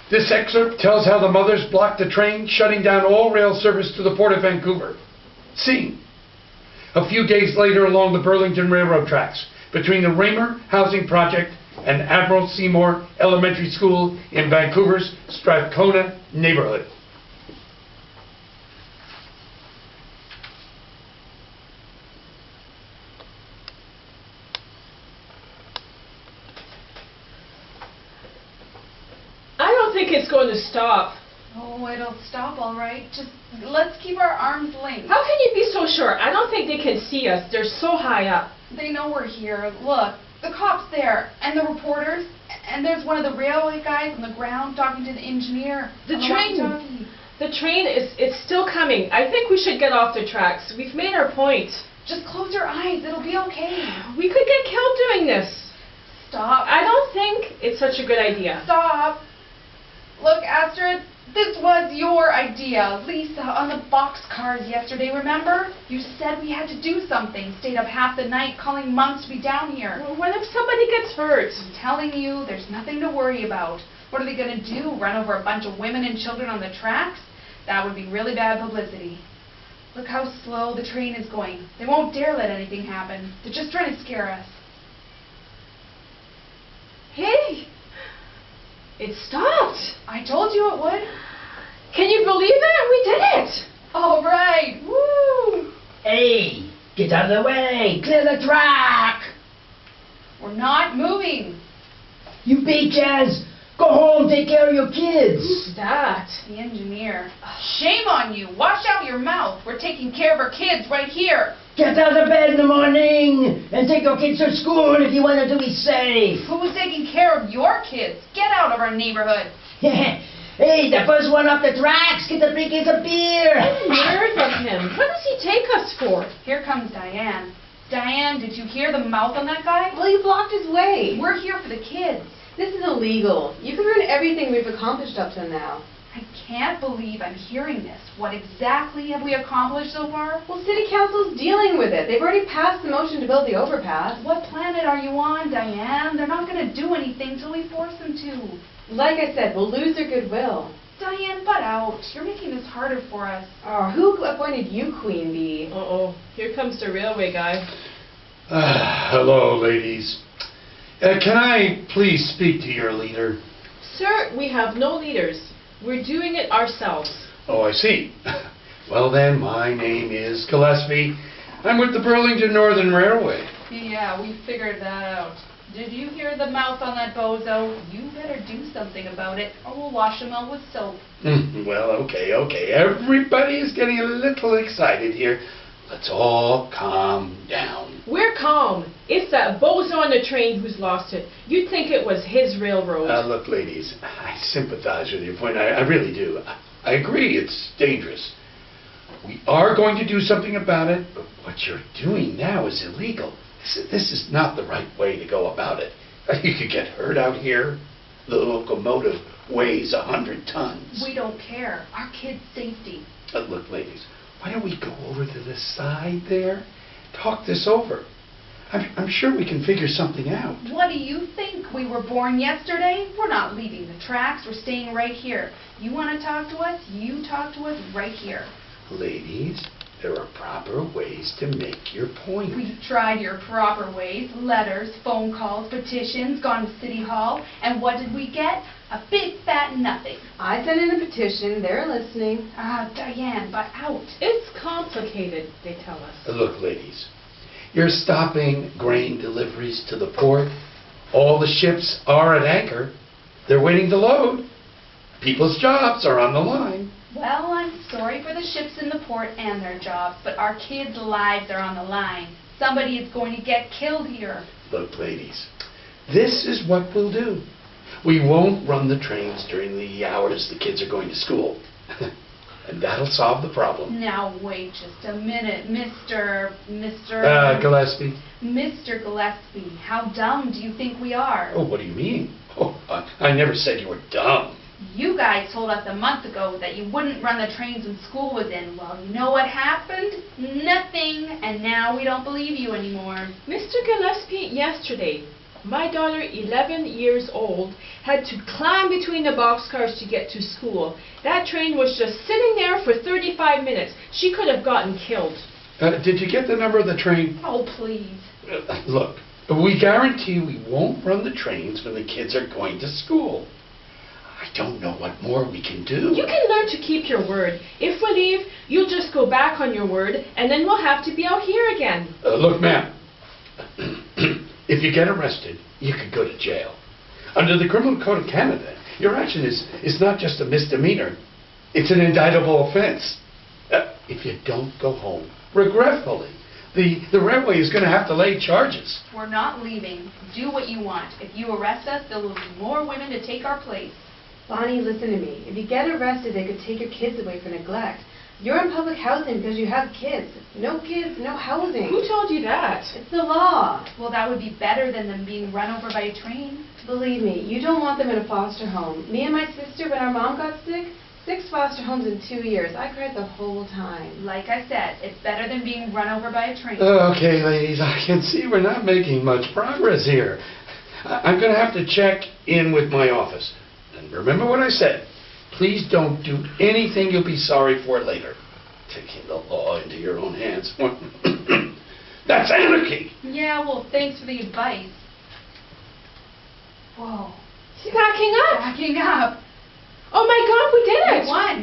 This excerpt tells how the mothers blocked the train, shutting down all rail service to the Port of Vancouver. Scene: a few days later along the Burlington Railroad tracks, between the Raymer Housing Project and Admiral Seymour Elementary School in Vancouver's Strathcona neighborhood. I don't think it's going to stop. Oh, it'll stop all right. Just let's keep our arms linked. How can you be so sure? I don't think they can see us. They're so high up. They know we're here. Look, the cop's there, and the reporters, and there's one of the railway guys on the ground talking to the engineer. The train it's still coming. I think we should get off the tracks. We've made our point. Just close your eyes. It'll be okay. We could get killed doing this. Stop. I don't think it's such a good idea. Stop. Look, Astrid, this was your idea. Lisa, on the boxcars yesterday, remember? You said we had to do something. Stayed up half the night calling monks to be down here. Well, what if somebody gets hurt? I'm telling you, there's nothing to worry about. What are they going to do, run over a bunch of women and children on the tracks? That would be really bad publicity. Look how slow the train is going. They won't dare let anything happen. They're just trying to scare us. Hey! It stopped. I told you it would. Can you believe it? We did it. All right. Woo! Hey, get out of the way. Clear the track. We're not moving. You bitches, go home, take care of your kids. Who's that? The engineer. Shame on you. Wash out your mouth. We're taking care of our kids right here. Get out of bed in the morning and take your kids to school if you want them to be safe. Who's taking care of your kids? Get out of our neighborhood. Hey, the first one off the tracks, get the big case of beer. I'm nervous of him. What does he take us for? Here comes Diane. Diane, did you hear the mouth on that guy? Well, you blocked his way. We're here for the kids. This is illegal. You can ruin everything we've accomplished up to now. I can't believe I'm hearing this. What exactly have we accomplished so far? Well, City Council's dealing with it. They've already passed the motion to build the overpass. What planet are you on, Diane? They're not going to do anything till we force them to. Like I said, we'll lose their goodwill. Diane, butt out. You're making this harder for us. Oh, who appointed you Queen Bee? Uh-oh. Here comes the railway guy. Hello, ladies. Can I please speak to your leader? Sir, we have no leaders. We're doing it ourselves. Oh, I see. Well then, my name is Gillespie. I'm with the Burlington Northern Railway. Yeah, we figured that out. Did you hear the mouth on that bozo? You better do something about it, or we'll wash him out with soap. Well, okay. Everybody is getting a little excited here. Let's all calm down. We're calm. It's that bozo on the train who's lost it. You'd think it was his railroad. Look, ladies, I sympathize with your point. I really do. I agree it's dangerous. We are going to do something about it, but what you're doing now is illegal. This is not the right way to go about it. You could get hurt out here. The locomotive weighs 100 tons. We don't care. Our kids' safety. Look, ladies, why don't we go over to the side there? Talk this over. I'm sure we can figure something out. What do you think? We were born yesterday? We're not leaving the tracks. We're staying right here. You want to talk to us? You talk to us right here. Ladies, there are proper ways to make your point. We've tried your proper ways. Letters, phone calls, petitions, gone to City Hall. And what did we get? A big fat nothing. I sent in a petition. They're listening. Diane, butt out. It's complicated, they tell us. Look, ladies, you're stopping grain deliveries to the port. All the ships are at anchor. They're waiting to load. People's jobs are on the line. Well, I'm sorry for the ships in the port and their jobs, but our kids' lives are on the line. Somebody is going to get killed here. Look, ladies, this is what we'll do. We won't run the trains during the hours the kids are going to school. And that'll solve the problem. Now, wait just a minute, Mr. Gillespie. Mr. Gillespie, how dumb do you think we are? Oh, what do you mean? Oh, I never said you were dumb. You guys told us a month ago that you wouldn't run the trains when school was in. Well, you know what happened? Nothing. And now we don't believe you anymore. Mr. Gillespie, yesterday, My daughter, 11 years old, had to climb between the boxcars to get to school. That train was just sitting there for 35 minutes. She could have gotten killed. Did you get the number of the train? Oh, please. Look, we guarantee we won't run the trains when the kids are going to school. I don't know what more we can do. You can learn to keep your word. If we leave, you'll just go back on your word, and then we'll have to be out here again. Look, ma'am, if you get arrested, you could go to jail. Under the Criminal Code of Canada, your action is not just a misdemeanor, it's an indictable offense. If you don't go home, regretfully, the railway is going to have to lay charges. We're not leaving. Do what you want. If you arrest us, there will be more women to take our place. Bonnie, listen to me. If you get arrested, they could take your kids away for neglect. You're in public housing because you have kids. No kids, no housing. Who told you that? It's the law. Well, that would be better than them being run over by a train. Believe me, you don't want them in a foster home. Me and my sister, when our mom got sick, 6 foster homes in 2 years. I cried the whole time. Like I said, it's better than being run over by a train. Okay, ladies, I can see we're not making much progress here. I'm going to have to check in with my office. And remember what I said. Please don't do anything you'll be sorry for later. Taking the law into your own hands. That's anarchy! Yeah, well, thanks for the advice. Whoa. She's backing up. Backing up. Oh my God, we did We it. won.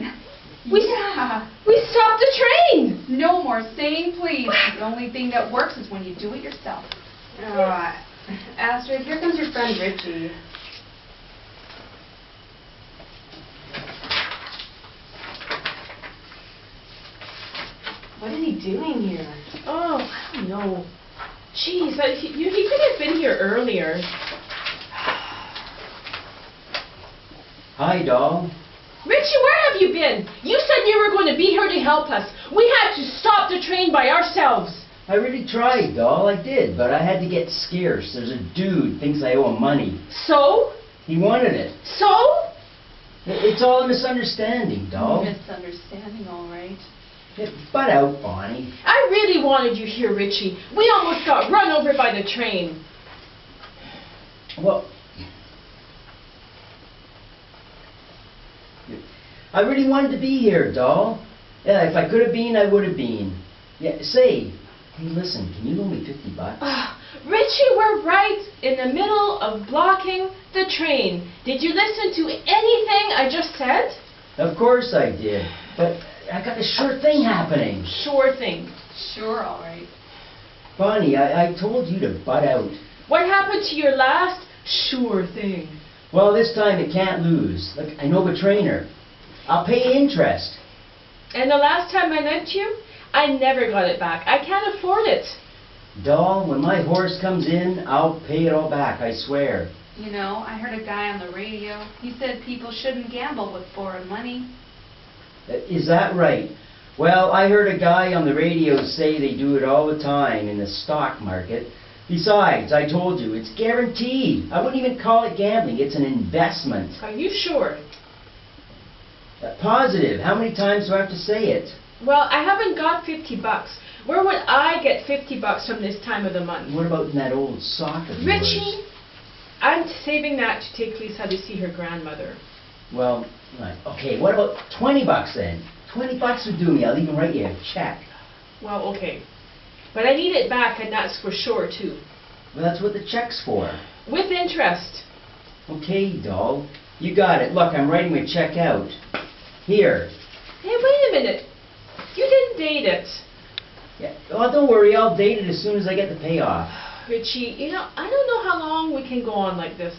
Yeah. We stopped the train. No more saying please. The only thing that works is when you do it yourself. All right. Astrid, here comes your friend Richie. What is he doing here? Oh, I don't know. Jeez, he could have been here earlier. Hi, doll. Richie, where have you been? You said you were going to be here to help us. We had to stop the train by ourselves. I really tried, doll. I did, but I had to get scarce. There's a dude thinks I owe him money. So? He wanted it. So? It's all a misunderstanding, doll. Misunderstanding, all right. Butt out, Bonnie. I really wanted you here, Richie. We almost got run over by the train. Well, I really wanted to be here, doll. Yeah, if I could have been, I would have been. Yeah, say, hey, listen, can you loan me $50? Richie, we're right in the middle of blocking the train. Did you listen to anything I just said? Of course I did, but I got a sure thing happening. Sure thing. Sure, all right. Bonnie, I told you to butt out. What happened to your last sure thing? Well, this time it can't lose. Look, I know a trainer. I'll pay interest. And the last time I lent you, I never got it back. I can't afford it. Doll, when my horse comes in, I'll pay it all back, I swear. You know, I heard a guy on the radio. He said people shouldn't gamble with foreign money. Is that right? Well, I heard a guy on the radio say they do it all the time in the stock market. Besides, I told you, it's guaranteed. I wouldn't even call it gambling. It's an investment. Are you sure? Positive. How many times do I have to say it? Well, I haven't got $50. Where would I get $50 from this time of the month? What about in that old sock of yours? Richie, I'm saving that to take Lisa to see her grandmother. Well, right. Okay, what about $20 then? $20 would do me. I'll even write you a check. Well, okay. But I need it back, and that's for sure, too. Well, that's what the check's for. With interest. Okay, doll. You got it. Look, I'm writing a check out. Here. Hey, wait a minute. You didn't date it. Yeah. Oh, don't worry. I'll date it as soon as I get the payoff. Richie, you know, I don't know how long we can go on like this.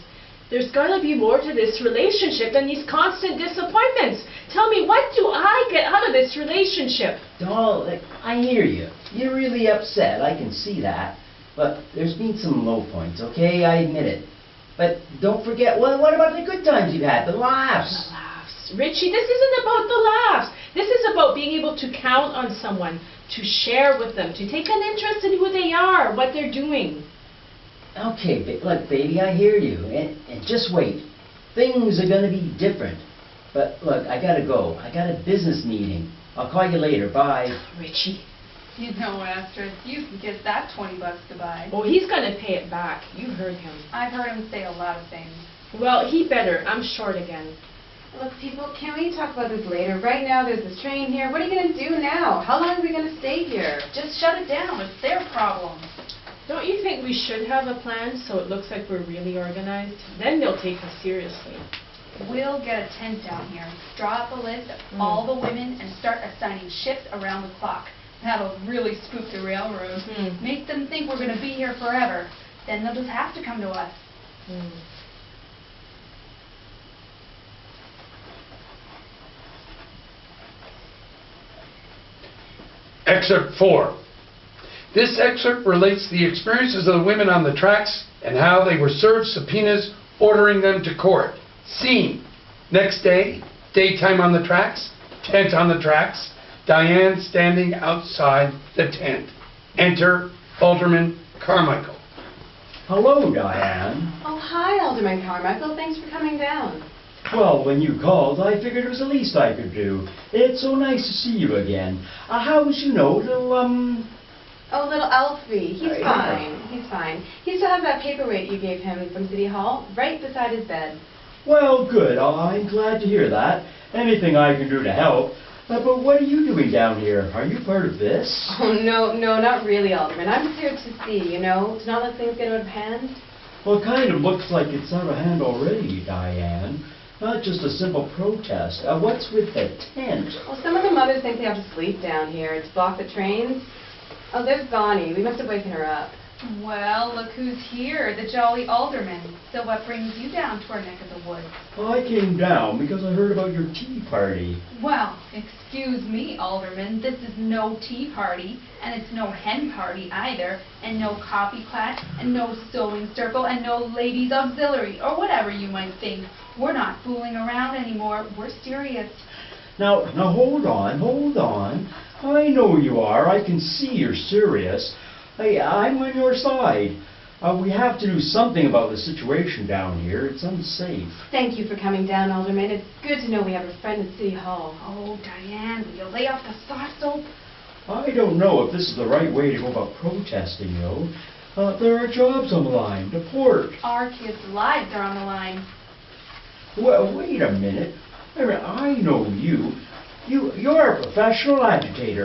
There's got to be more to this relationship than these constant disappointments. Tell me, what do I get out of this relationship? Doll, I hear you. You're really upset. I can see that. But there's been some low points, okay? I admit it. But don't forget, what about the good times you've had? The laughs. The laughs. Richie, this isn't about the laughs. This is about being able to count on someone, to share with them, to take an interest in who they are, what they're doing. Okay, look, baby, I hear you. And just wait. Things are going to be different. But look, I got to go. I got a business meeting. I'll call you later. Bye. Richie, You know, Astrid, you can get that $20 to buy. Oh, he's gonna pay it back. You heard him. I've heard him say a lot of things. Well, he better. I'm short again. Look, people, can we talk about this later? Right now, there's this train here. What are you going to do now? How long are we going to stay here? Just shut it down. It's their problem. Don't you think we should have a plan so it looks like we're really organized? Then they'll take us seriously. We'll get a tent down here, draw up a list of all the women, and start assigning shifts around the clock. That'll really spook the railroad. Make them think we're going to be here forever. Then they'll just have to come to us. Excerpt 4. This excerpt relates the experiences of the women on the tracks and how they were served subpoenas ordering them to court. Scene: next day, daytime on the tracks, tent on the tracks, Diane standing outside the tent. Enter Alderman Carmichael. Hello, Diane. Oh, hi, Alderman Carmichael. Thanks for coming down. Well, when you called, I figured it was the least I could do. It's so nice to see you again. How's, little, Oh, little Alfie. He's Yeah. fine. He's fine. He still has that paperweight you gave him from City Hall right beside his bed. Well, good. I'm glad to hear that. Anything I can do to help. But what are you doing down here? Are you part of this? Oh, no, not really, Alderman. I'm just here to see, to not let things get out of hand. Well, it kind of looks like it's out of hand already, Diane. Not just a simple protest. What's with the tent? Well, some of the mothers think they have to sleep down here to block the trains. Oh, there's Bonnie. We must have waken her up. Well, look who's here, the jolly alderman. So what brings you down to our neck of the woods? Well, I came down because I heard about your tea party. Well, excuse me, alderman, this is no tea party, and it's no hen party either, and no coffee clat, and no sewing circle, and no ladies' auxiliary, or whatever you might think. We're not fooling around anymore. We're serious. Now, hold on. I know you are. I can see you're serious. I'm on your side. We have to do something about the situation down here. It's unsafe. Thank you for coming down, Alderman. It's good to know we have a friend at City Hall. Oh, Diane, will you lay off the soft soap? I don't know if this is the right way to go about protesting, There are jobs on the line, the port. Our kids' lives are on the line. Well, wait a minute. I know you. You're a professional agitator.